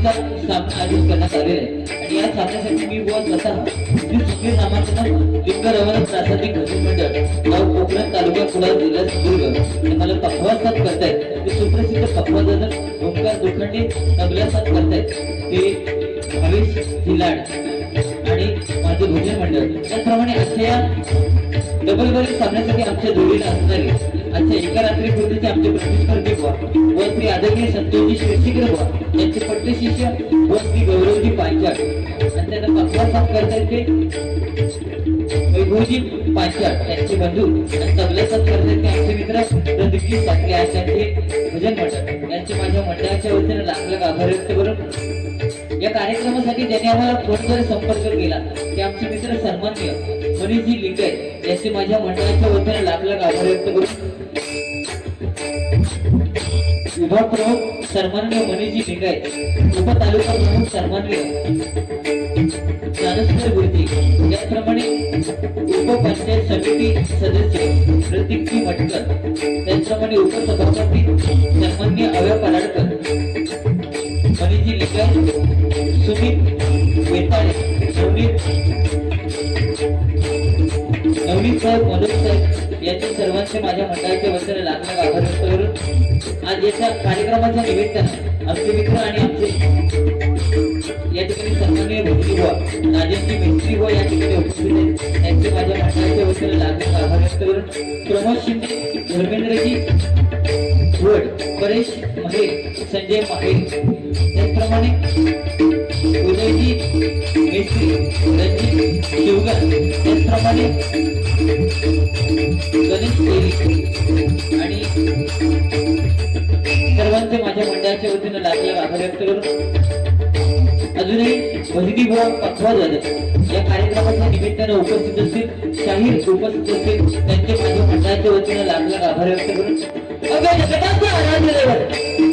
सामना आयोजित करण्यात आलेला आहे। आणि या छाप्यासाठी मी बुवा स्वतः श्री सुखीर नामाचं लिंग रमण प्रासादिक भजन मंडळ गाव कोकण तालुका कुडाळ जिल्हा सिंधुदुर्ग हे मला पखवाज साथ करतायत. ते सुप्रसिद्ध पखवाजक ओंकार दुखंडे तबला साथ करतायत. ते भावेश हिलाड आणि माझे भजन मंडळ. त्याचप्रमाणे आजच्या या डबल बरी सामन्यासाठी आमच्या जोडीला असणारे आजच्या एका रात्री पूर्वीचे आमचे प्रतिस्पर्धी बुवा व श्री आदरणीय संतोषजी शिरशीकर बुवा यांचे पट्टे शिष्य व श्री गौरवजी पांचाळ आणि त्यांना पखवाज साथ करतायत ते वैभवजी पांचाळ यांचे बंधू आणि तबला साथ करतायत ते आमचे मित्र प्रदीपजी साखरे यांचे भजन मंडळ. यांचे माझ्या मंडळाच्या वतीने लाख लाख आभार व्यक्त करून या कार्यक्रमासाठी ज्यांनी आम्हाला फोनद्वारे संपर्क केला ते आमचे मित्र सन्माननीय मनीषजी लिंगायत यांचे माझ्या मंडळाच्या वतीने लाख लाख आभार व्यक्त करून विभाग प्रमुख सन्माननीय मनीषजी लिंगायत, उपतालुका प्रमुख सन्माननीय ज्ञानेश्वर गुरुजी, त्याचप्रमाणे उपपंचायत समिती सदस्य प्रतीकजी मटकर, त्याचप्रमाणे उपसभापती सन्माननीय अभय पराडकर, मनीषजी लिंगायत, सुमित वेताळे, नवनीत साहेब, मनोज साहेब यांच्या सर्वांचे माझ्या मंडळाच्या वतीने लाख लाख आभार व्यक्त करून आज याच्या कार्यक्रमाच्या निमित्तानं आमचे मित्र आणि आमचे या ठिकाणी सन्माननीय भगिनी बुवा राजेंद्रजी मिस्त्री बुवा या ठिकाणी उपस्थित आहेत. त्यांचे माझ्या मंडळाच्या वतीने लाख लाख आभार व्यक्त करून प्रमोद शिंदे, धर्मेंद्रजी वड, परेश महेर, संजय माहेर, त्याचप्रमाणे उदयजी मिस्त्री, रणजित शिवगण, त्याचप्रमाणे गणेश तेली आणि सर्वांचे माझ्या मंडळाच्या वतीने लाख लाख आभार व्यक्त करून अजूनही वहिनी बुवा पखवाज या कार्यक्रमाच्या निमित्तानं उपस्थित असतील, शाहीर उपस्थित असतील, त्यांचे माझ्या मंडळाच्या वतीने लाख लाख आभार व्यक्त करून जगन्नाथ आराध्य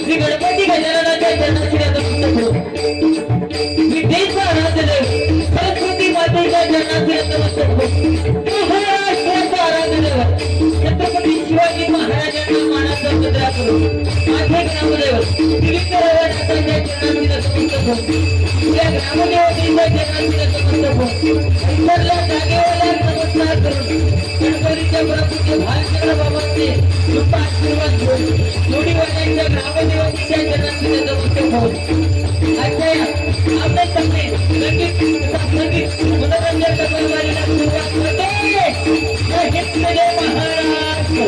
श्री गणपती गजाननाच्या चरणाशी नतमस्तक होऊन विद्येचा आराध्य दैवत सरस्वती मातेच्या चरणाशी नतमस्तक होऊन महाराष्ट्राचा आराध्य दैवत छत्रपती शिवाजी महाराजांना मानाचा मुद्रा करून माझे ग्रामदैवत श्रीलिंगरावांच्या चरणाशी नतमस्तक होऊन या ग्रामदेवतेच्या चरणाशी नतमस्तक होऊन अंतरला जागेवाला नमस्कार करून गणपतीच्या प्रभूचे भालचंद्र बाबांचे कृपा आशीर्वाद घेऊन जोडीवाल्यांच्या ग्रामदेवतेच्या चरणाशी नतमस्तक होऊन आजच्या आपल्या सामने संगीत मनोरंजन करणारीला सुरुवात करते. जय हिंद, जय महाराष्ट्र.